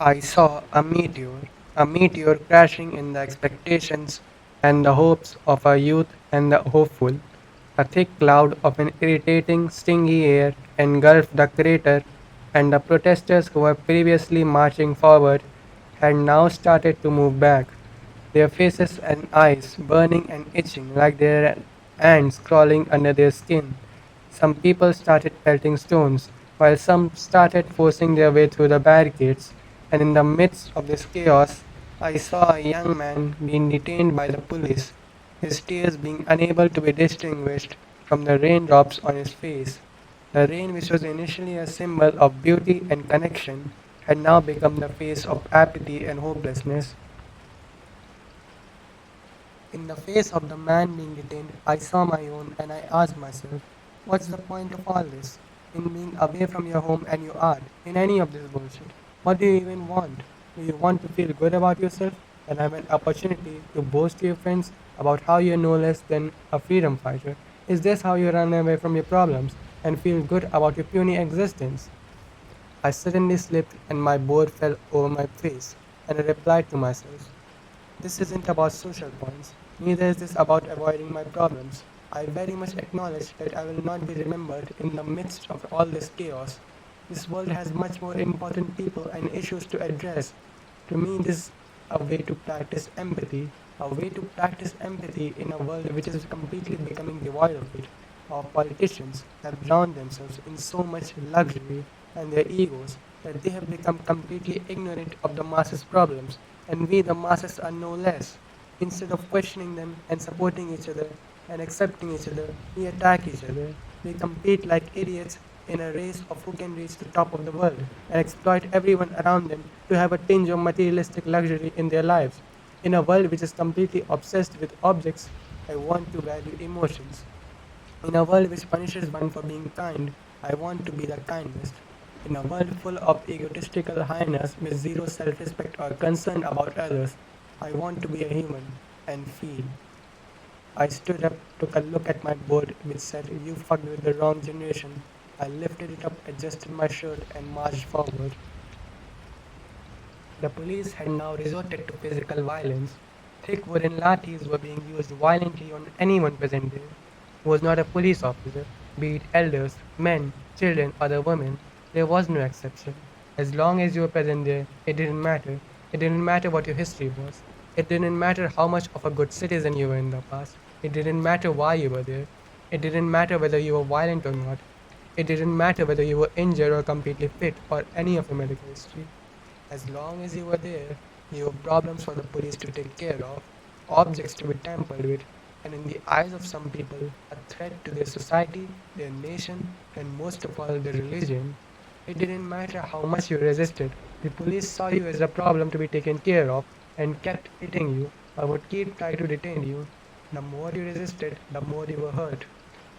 I saw a meteor crashing in the expectations and the hopes of a youth and the hopeful. A thick cloud of an irritating, stingy air engulfed the crater, and the protesters who were previously marching forward had now started to move back, their faces and eyes burning and itching like their ants crawling under their skin. Some people started pelting stones, while some started forcing their way through the barricades, and in the midst of this chaos, I saw a young man being detained by the police, his tears being unable to be distinguished from the raindrops on his face. The rain, which was initially a symbol of beauty and connection, had now become the face of apathy and hopelessness. In the face of the man being detained, I saw my own and I asked myself, what's the point of all this? In being away from your home and your art, in any of this bullshit? What do you even want? Do you want to feel good about yourself and have an opportunity to boast to your friends about how you're no less than a freedom fighter? Is this how you run away from your problems and feel good about your puny existence? I suddenly slipped and my board fell over my face, and I replied to myself, this isn't about social points, neither is this about avoiding my problems. I very much acknowledge that I will not be remembered in the midst of all this chaos. This world has much more important people and issues to address. To me, this is a way to practice empathy, a way to practice empathy in a world which is completely becoming devoid of it. Our politicians have drowned themselves in so much luxury and their egos that they have become completely ignorant of the masses' problems, and we, the masses, are no less. Instead of questioning them and supporting each other and accepting each other, we attack each other. We compete like idiots in a race of who can reach the top of the world and exploit everyone around them to have a tinge of materialistic luxury in their lives. In a world which is completely obsessed with objects, I want to value emotions. In a world which punishes one for being kind, I want to be the kindest. In a world full of egotistical hyenas with zero self-respect or concern about others, I want to be a human and feel. I stood up, took a look at my board, which said, you fucked with the wrong generation. I lifted it up, adjusted my shirt, and marched forward. The police had now resorted to physical violence. Thick wooden lathis were being used violently on anyone present there who was not a police officer, be it elders, men, children, or the women. There was no exception. As long as you were present there, it didn't matter. It didn't matter what your history was. It didn't matter how much of a good citizen you were in the past. It didn't matter why you were there. It didn't matter whether you were violent or not. It didn't matter whether you were injured or completely fit or any of your medical history. As long as you were there, you were problems for the police to take care of, objects to be tampered with, and in the eyes of some people, a threat to their society, their nation, and most of all, their religion. It didn't matter how much you resisted, the police saw you as a problem to be taken care of and kept hitting you or would keep trying to detain you. The more you resisted, the more you were hurt.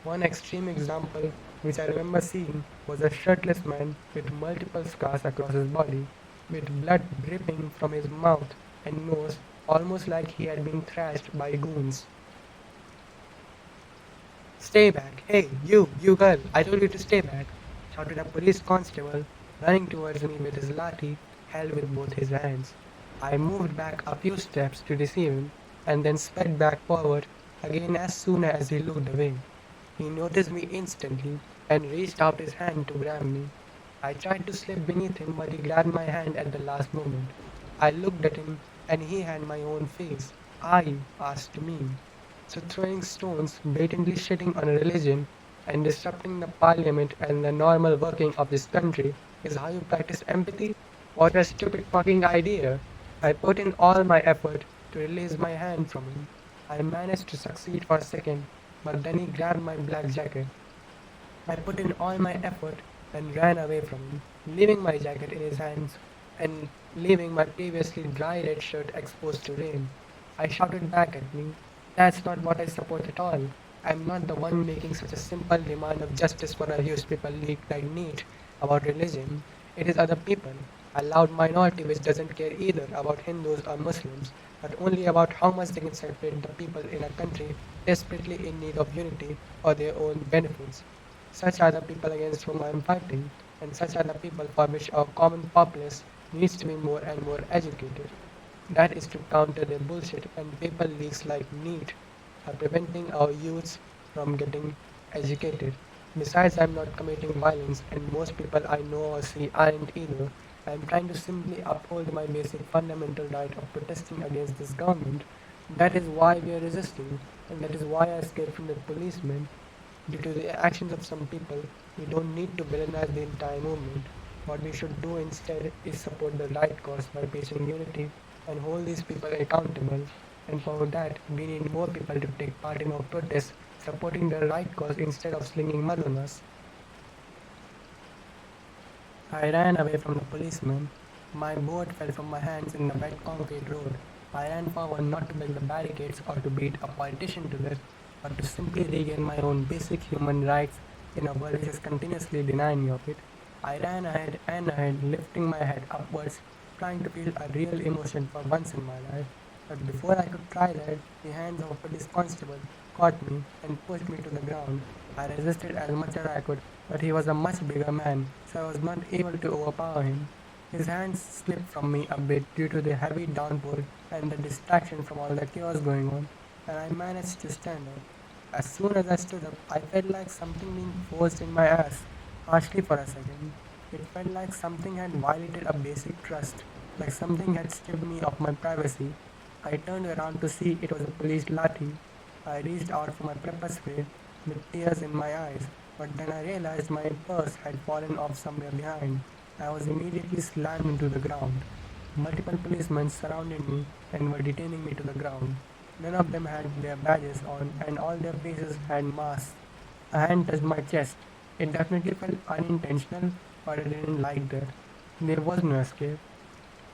One extreme example which I remember seeing was a shirtless man with multiple scars across his body, with blood dripping from his mouth and nose, almost like he had been thrashed by goons. Stay back! Hey, you girl, I told you to stay back! Shouted a police constable, running towards me with his lathi held with both his hands. I moved back a few steps to receive him, and then sped back forward again as soon as he looked away. He noticed me instantly and reached out his hand to grab me. I tried to slip beneath him, but he grabbed my hand at the last moment. I looked at him, and he had my own face. I asked me. So throwing stones, blatantly shitting on a religion, and disrupting the parliament and the normal working of this country is how you practice empathy? What a stupid fucking idea! I put in all my effort to release my hand from him. I managed to succeed for a second, but then he grabbed my black jacket. I put in all my effort and ran away from him, leaving my jacket in his hands and leaving my previously dry red shirt exposed to rain. I shouted back at me, that's not what I support at all. I'm not the one making such a simple demand of justice for a huge people league like need about religion. It is other people, a loud minority which doesn't care either about Hindus or Muslims, but only about how much they can separate the people in a country desperately in need of unity or their own benefits. Such are the people against whom I am fighting, and such are the people for which our common populace needs to be more and more educated. That is to counter their bullshit, and paper leaks like NEET are preventing our youths from getting educated. Besides, I'm not committing violence, and most people I know or see aren't either. I'm trying to simply uphold my basic fundamental right of protesting against this government. That is why we are resisting, and that is why I escaped from the policemen. Due to the actions of some people, we don't need to villainize the entire movement. What we should do instead is support the right cause by preaching unity and hold these people accountable. And for that, we need more people to take part in our protests, supporting the right cause instead of slinging mud on us. I ran away from the policeman. My board fell from my hands in the wet concrete road. I ran forward not to break the barricades or to beat a politician to death, but to simply regain my own basic human rights in a world which is continuously denying me of it. I ran ahead and ahead, lifting my head upwards, trying to feel a real emotion for once in my life. But before I could try that, the hands of a police constable caught me and pushed me to the ground. I resisted as much as I could, but he was a much bigger man, so I was not able to overpower him. His hands slipped from me a bit due to the heavy downpour and the distraction from all the chaos going on, and I managed to stand up. As soon as I stood up, I felt like something being forced in my ass, harshly for a second. It felt like something had violated a basic trust, like something had stripped me of my privacy. I turned around to see it was a police lathi. I reached out for my pepper spray with tears in my eyes, but then I realized my purse had fallen off somewhere behind. I was immediately slammed into the ground. Multiple policemen surrounded me and were detaining me to the ground. None of them had their badges on, and all their faces had masks. A hand touched my chest. It definitely felt unintentional, but I didn't like that. There was no escape.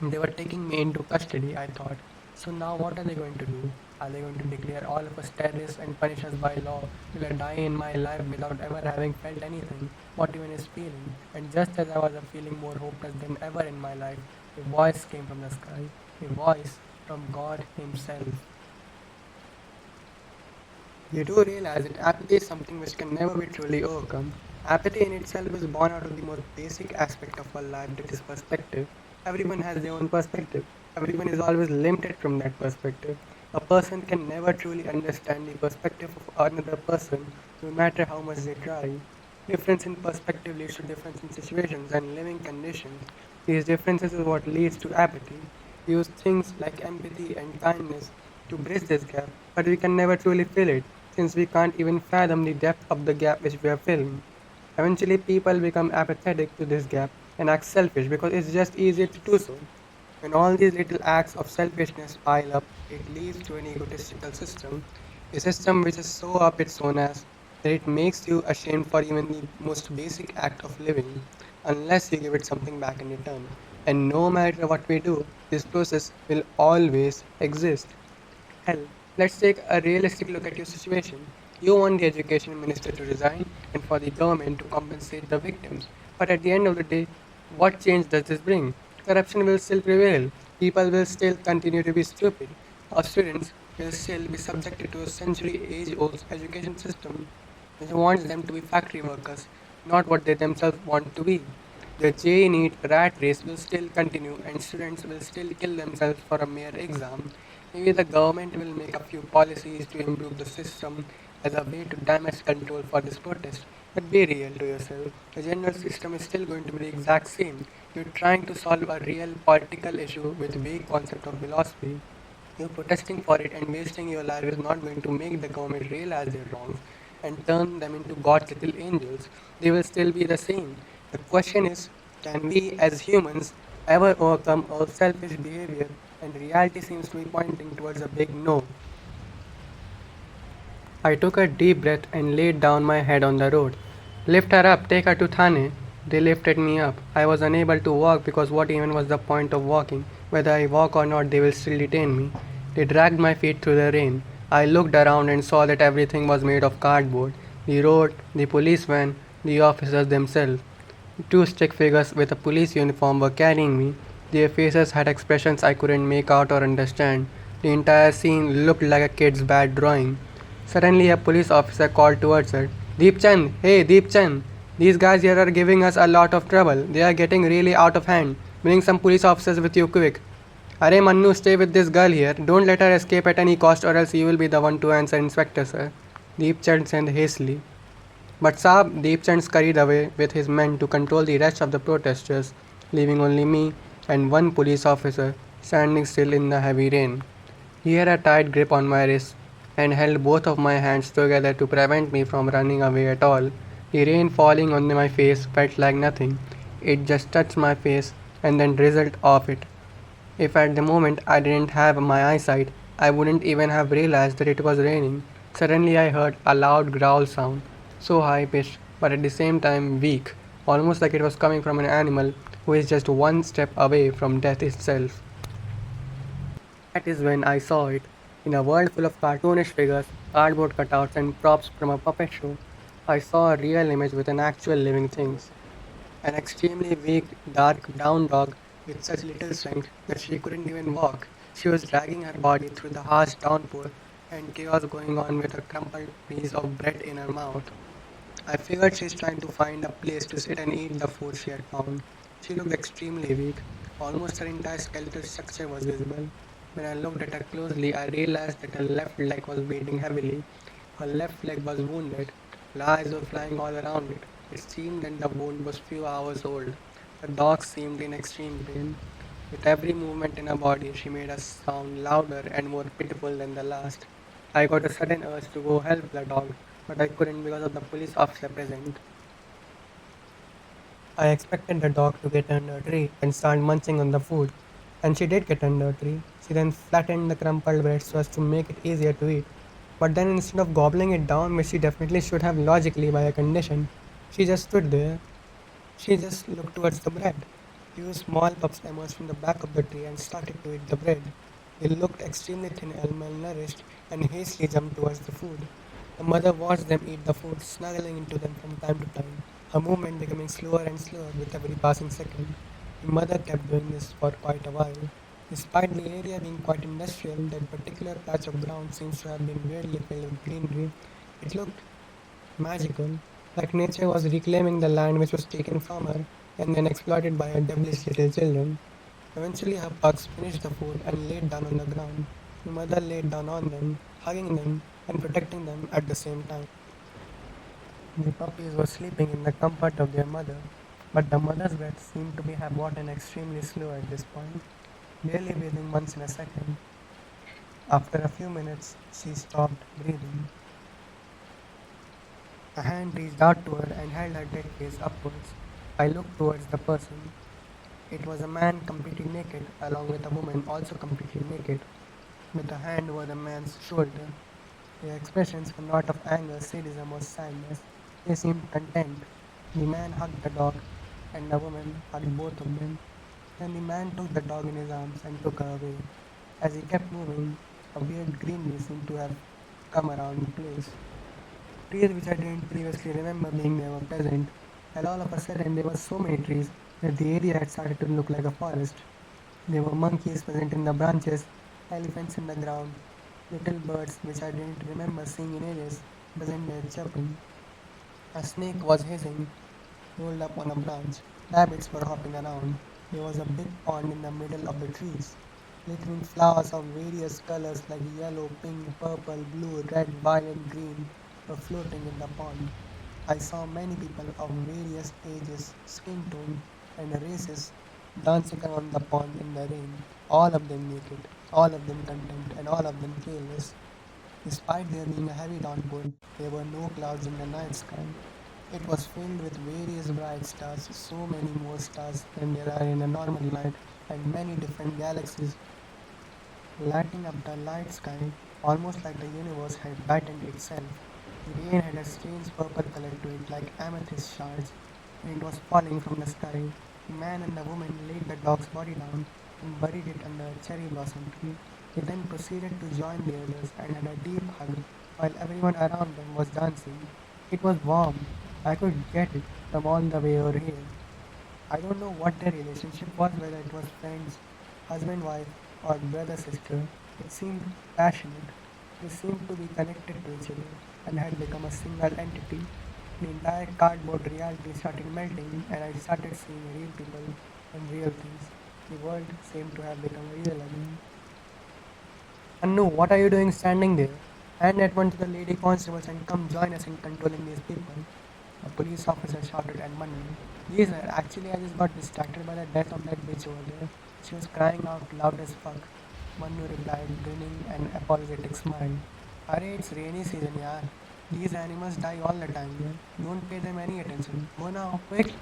They were taking me into custody, I thought. So now what are they going to do? Are they going to declare all of us terrorists and punish us by law? Will I die in my life without ever having felt anything? What even is feeling? And just as I was feeling more hopeless than ever in my life, a voice came from the sky. A voice from God Himself. You do realize that apathy is something which can never be truly overcome. Apathy in itself is born out of the most basic aspect of our life, that is perspective. Everyone has their own perspective. Everyone is always limited from that perspective. A person can never truly understand the perspective of another person, no matter how much they try. Difference in perspective leads to difference in situations and living conditions. These differences is what leads to apathy. We use things like empathy and kindness to bridge this gap, but we can never truly fill it, since we can't even fathom the depth of the gap which we are filling. Eventually, people become apathetic to this gap and act selfish because it's just easier to do so. When all these little acts of selfishness pile up, it leads to an egotistical system, a system which is so up its own ass that it makes you ashamed for even the most basic act of living, unless you give it something back in return. And no matter what we do, this process will always exist. Hell, let's take a realistic look at your situation. You want the education minister to resign and for the government to compensate the victims. But at the end of the day, what change does this bring? Corruption will still prevail. People will still continue to be stupid. Our students will still be subjected to a century-age-old education system which wants them to be factory workers, not what they themselves want to be. The J-NEET rat race will still continue and students will still kill themselves for a mere exam. Maybe the government will make a few policies to improve the system as a way to damage control for this protest. But be real to yourself. The general system is still going to be the exact same. You're trying to solve a real political issue with vague concept of philosophy. You protesting for it and wasting your life is not going to make the government realize their wrongs and turn them into God's little angels. They will still be the same. The question is, can we as humans ever overcome our selfish behavior? And reality seems to be pointing towards a big no. I took a deep breath and laid down my head on the road. Lift her up, take her to Thane. They lifted me up. I was unable to walk because what even was the point of walking? Whether I walk or not, they will still detain me. They dragged my feet through the rain. I looked around and saw that everything was made of cardboard. The road, the police van, the officers themselves. Two stick figures with a police uniform were carrying me. Their faces had expressions I couldn't make out or understand. The entire scene looked like a kid's bad drawing. Suddenly, a police officer called towards her. Deep Chand, hey Deep Chand, these guys here are giving us a lot of trouble. They are getting really out of hand. Bring some police officers with you quick. Arey Mannu, stay with this girl here. Don't let her escape at any cost or else you will be the one to answer, Inspector, sir. Deepchand said hastily. But Saab, Deepchand scurried away with his men to control the rest of the protesters, leaving only me and one police officer standing still in the heavy rain. He had a tight grip on my wrist and held both of my hands together to prevent me from running away at all. The rain falling on my face felt like nothing. It just touched my face and then drizzled off it. If at the moment I didn't have my eyesight, I wouldn't even have realized that it was raining. Suddenly I heard a loud growl sound, so high pitched but at the same time weak, almost like it was coming from an animal who is just one step away from death itself. That is when I saw it. In a world full of cartoonish figures, cardboard cutouts, and props from a puppet show, I saw a real image with an actual living thing. An extremely weak, dark brown dog with such little strength that she couldn't even walk. She was dragging her body through the harsh downpour and chaos going on with a crumpled piece of bread in her mouth. I figured she's trying to find a place to sit and eat the food she had found. She looked extremely weak. Almost her entire skeletal structure was visible. When I looked at her closely, I realized that her left leg was bleeding heavily. Her left leg was wounded. Flies were flying all around it. It seemed that the wound was few hours old. The dog seemed in extreme pain. With every movement in her body, she made a sound louder and more pitiful than the last. I got a sudden urge to go help the dog, but I couldn't because of the police officer present. I expected the dog to get under a tree and start munching on the food, and she did get under a tree. She then flattened the crumpled bread so as to make it easier to eat. But then instead of gobbling it down, which she definitely should have logically by a condition, she just stood there. She just looked towards the bread. Two small pups emerged from the back of the tree and started to eat the bread. They looked extremely thin and malnourished and hastily jumped towards the food. The mother watched them eat the food, snuggling into them from time to time, her movement becoming slower and slower with every passing second. The mother kept doing this for quite a while. Despite the area being quite industrial, that particular patch of ground seems to have been weirdly filled with greenery. It looked magical, like nature was reclaiming the land which was taken from her and then exploited by her devilish little children. Eventually, her pugs finished the food and laid down on the ground. The mother laid down on them, hugging them and protecting them at the same time. The puppies were sleeping in the comfort of their mother, but the mother's breath seemed to have gotten extremely slow at this point, barely breathing once in a second. After a few minutes, she stopped breathing. A hand reached out to her and held her dead face upwards. I looked towards the person. It was a man completely naked, along with a woman also completely naked, with a hand over the man's shoulder. Their expressions were not of anger, sadism, or sadness. They seemed content. The man hugged the dog, and the woman hugged both of them. Then the man took the dog in his arms and took her away. As he kept moving, a weird greenery seemed to have come around the place. Trees which I didn't previously remember being there were present, and all of a sudden there were so many trees that the area had started to look like a forest. There were monkeys present in the branches, elephants in the ground, little birds which I didn't remember seeing in ages present there chirping. A snake was hissing, rolled up on a branch. Rabbits were hopping around. There was a big pond in the middle of the trees. Glittering flowers of various colors like yellow, pink, purple, blue, red, violet, green were floating in the pond. I saw many people of various ages, skin tone, and races dancing around the pond in the rain, all of them naked, all of them content, and all of them careless. Despite there being a heavy downpour, there were no clouds in the night sky. It was filled with various bright stars, so many more stars than there are in a normal night, and many different galaxies lighting up the night sky, almost like the universe had brightened itself. The rain had a strange purple color to it, like amethyst shards, and it was falling from the sky. The man and the woman laid the dog's body down and buried it under a cherry blossom tree. They then proceeded to join the others and had a deep hug while everyone around them was dancing. It was warm. I could get it from all the way over here. I don't know what their relationship was, whether it was friends, husband, wife, or brother, sister. It seemed passionate. They seemed to be connected to each other and had become a single entity. The entire cardboard reality started melting, and I started seeing real people. and real things. The world seemed to have become real again. Anu, what are you doing standing there? Hand that one to the lady constables and come join us in controlling these people. A police officer shouted and mumbled. Yes, sir. Actually, I just got distracted by the death of that bitch over there. She was crying out loud as fuck. Manu replied, grinning an apologetic smile. Arey, it's rainy season, yaar. These animals die all the time, yeah. Don't pay them any attention. Go now, quick.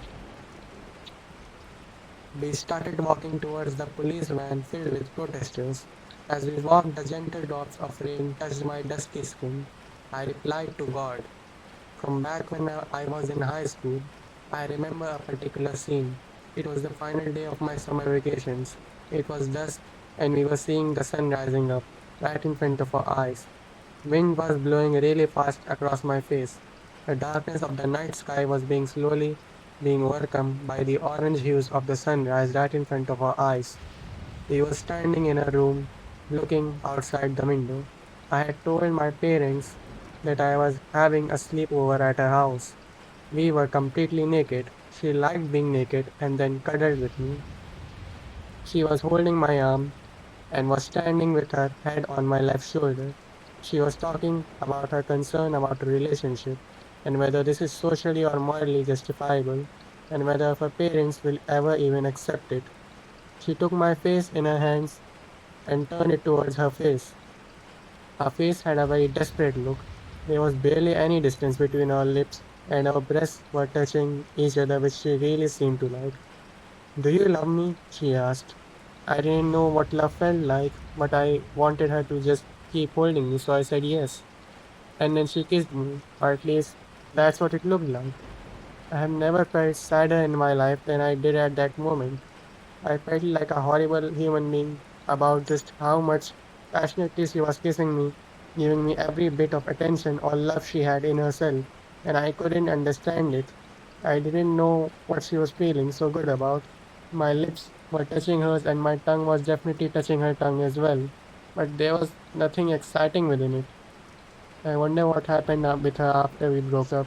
We started walking towards the police van filled with protesters. As we walked, the gentle drops of rain touched my dusky skin. I replied to God. From back when I was in high school, I remember a particular scene. It was the final day of my summer vacations. It was dusk, and we were seeing the sun rising up, right in front of our eyes. Wind was blowing really fast across my face. The darkness of the night sky was being overcome by the orange hues of the sunrise right in front of our eyes. We were standing in a room, looking outside the window. I had told my parents that I was having a sleepover at her house. We were completely naked. She liked being naked and then cuddled with me. She was holding my arm and was standing with her head on my left shoulder. She was talking about her concern about a relationship and whether this is socially or morally justifiable and whether her parents will ever even accept it. She took my face in her hands and turned it towards her face. Her face had a very desperate look. There was barely any distance between our lips, and our breasts were touching each other, which she really seemed to like. Do you love me? She asked. I didn't know what love felt like, but I wanted her to just keep holding me, so I said yes. And then she kissed me, or at least that's what it looked like. I have never felt sadder in my life than I did at that moment. I felt like a horrible human being about just how much passionately she was kissing me, giving me every bit of attention or love she had in herself, and I couldn't understand it. I didn't know what she was feeling so good about. My lips were touching hers, and my tongue was definitely touching her tongue as well. But there was nothing exciting within it. I wonder what happened with her after we broke up.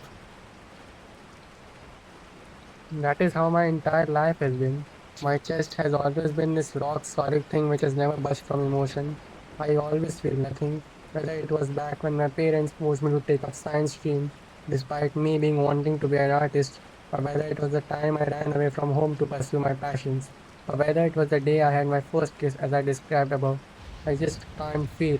That is how my entire life has been. My chest has always been this rock solid thing which has never budged from emotion. I always feel nothing, whether it was back when my parents forced me to take a science stream, despite me being wanting to be an artist, or whether it was the time I ran away from home to pursue my passions, or whether it was the day I had my first kiss as I described above. I just can't feel.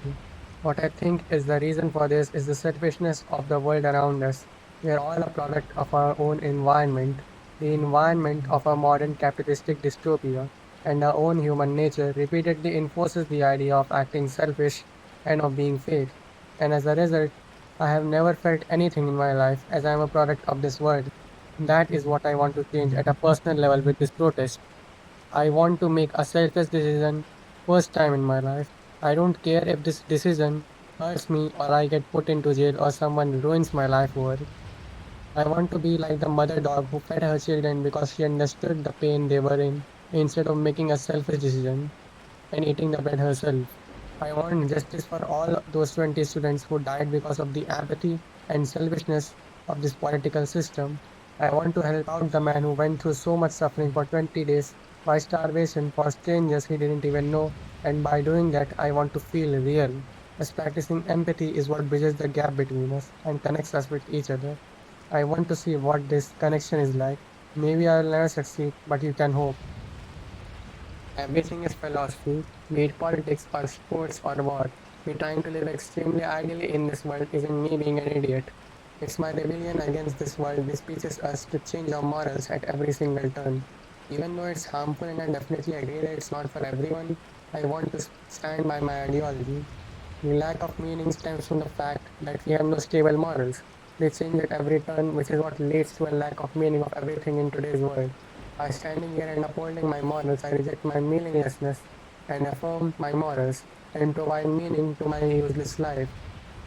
What I think is the reason for this is the selfishness of the world around us. We are all a product of our own environment, the environment of a modern capitalistic dystopia, and our own human nature repeatedly enforces the idea of acting selfish and of being fake. And as a result, I have never felt anything in my life as I am a product of this world. That is what I want to change at a personal level with this protest. I want to make a selfless decision first time in my life. I don't care if this decision hurts me or I get put into jail or someone ruins my life over it. I want to be like the mother dog who fed her children because she understood the pain they were in instead of making a selfish decision and eating the bread herself. I want justice for all those 20 students who died because of the apathy and selfishness of this political system. I want to help out the man who went through so much suffering for 20 days by starvation for strangers he didn't even know, and by doing that, I want to feel real. As practicing empathy is what bridges the gap between us and connects us with each other. I want to see what this connection is like. Maybe I'll never succeed, but you can hope. Everything is philosophy, be it politics or sports or war. Me trying to live extremely ideally in this world isn't me being an idiot. It's my rebellion against this world which teaches us to change our morals at every single turn. Even though it's harmful and I definitely agree that it's not for everyone, I want to stand by my ideology. The lack of meaning stems from the fact that we have no stable morals. They change at every turn, which is what leads to a lack of meaning of everything in today's world. By standing here and upholding my morals, I reject my meaninglessness and affirm my morals and provide meaning to my useless life.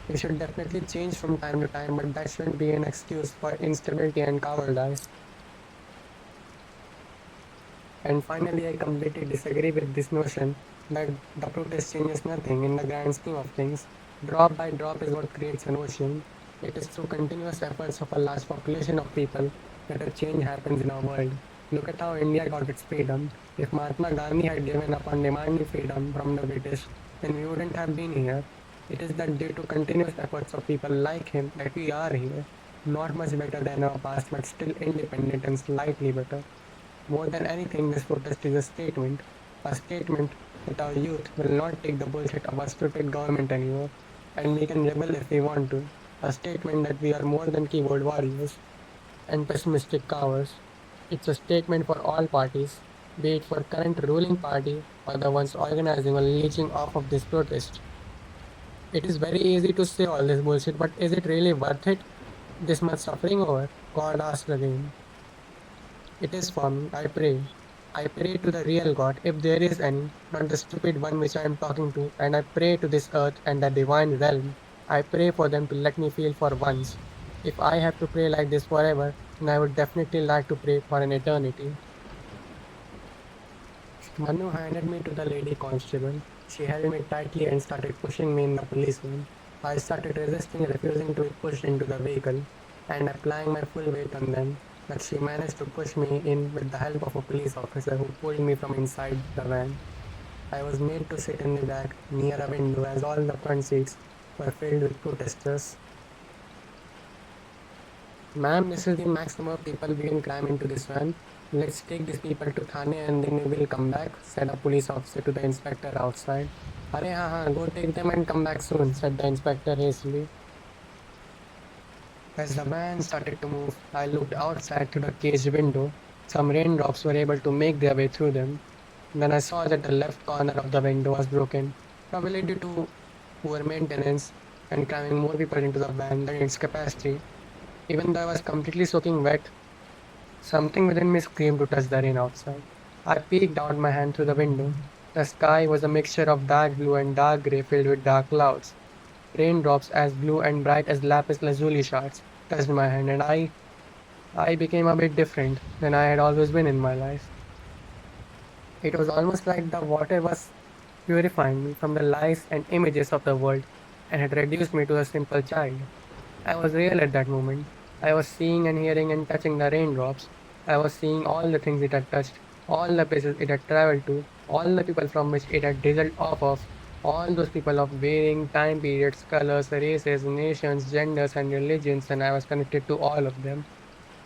We should definitely change from time to time, but that shouldn't be an excuse for instability and cowardice. And finally, I completely disagree with this notion that the protest changes nothing in the grand scheme of things. Drop by drop is what creates an ocean. It is through continuous efforts of a large population of people that a change happens in our world. Look at how India got its freedom. If Mahatma Gandhi had given up on demanding freedom from the British, then we wouldn't have been here. It is that due to continuous efforts of people like him that we are here. Not much better than our past, but still independent and slightly better. More than anything, this protest is a statement that our youth will not take the bullshit of a stupid government anymore, and we can rebel if we want to. A statement that we are more than keyboard warriors and pessimistic cowards. It's a statement for all parties, be it for current ruling party or the ones organizing or leeching off of this protest. It is very easy to say all this bullshit, but is it really worth it? This much suffering over? God asked again. It is for me, I pray. I pray to the real God, if there is any, not the stupid one which I am talking to, and I pray to this earth and the divine realm. I pray for them to let me feel for once. If I have to pray like this forever, then I would definitely like to pray for an eternity. Manu handed me to the lady constable. She held me tightly and started pushing me in the police van. I started resisting, refusing to be pushed into the vehicle, and applying my full weight on them. But she managed to push me in with the help of a police officer who pulled me from inside the van. I was made to sit in the back near a window as all the front seats were filled with protesters. Ma'am, this is the maximum of people we can cram into this van. Let's take these people to Thane and then we will come back, said a police officer to the inspector outside. Arey go take them and come back soon, said the inspector hastily. As the van started to move, I looked outside through the cage window. Some raindrops were able to make their way through them. Then I saw that the left corner of the window was broken, probably due to poor maintenance and cramming more people into the van than its capacity. Even though I was completely soaking wet, something within me screamed to touch the rain outside. I peeked out my hand through the window. The sky was a mixture of dark blue and dark grey filled with dark clouds. Raindrops as blue and bright as lapis lazuli shards touched my hand, and I became a bit different than I had always been in my life. It was almost like the water was purifying me from the lies and images of the world and had reduced me to a simple child. I was real at that moment. I was seeing and hearing and touching the raindrops. I was seeing all the things it had touched, all the places it had traveled to, all the people from which it had drizzled off of, all those people of varying time periods, colors, races, nations, genders, and religions, and I was connected to all of them.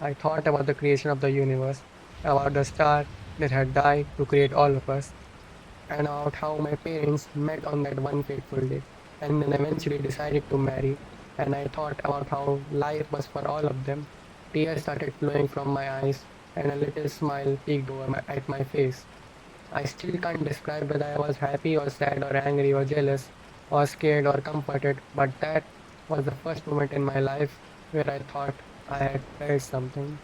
I thought about the creation of the universe, about the star that had died to create all of us, and about how my parents met on that one fateful day and then eventually decided to marry. And I thought about how life was for all of them. Tears started flowing from my eyes, and a little smile peeked at my face. I still can't describe whether I was happy or sad or angry or jealous or scared or comforted, but that was the first moment in my life where I thought I had felt something.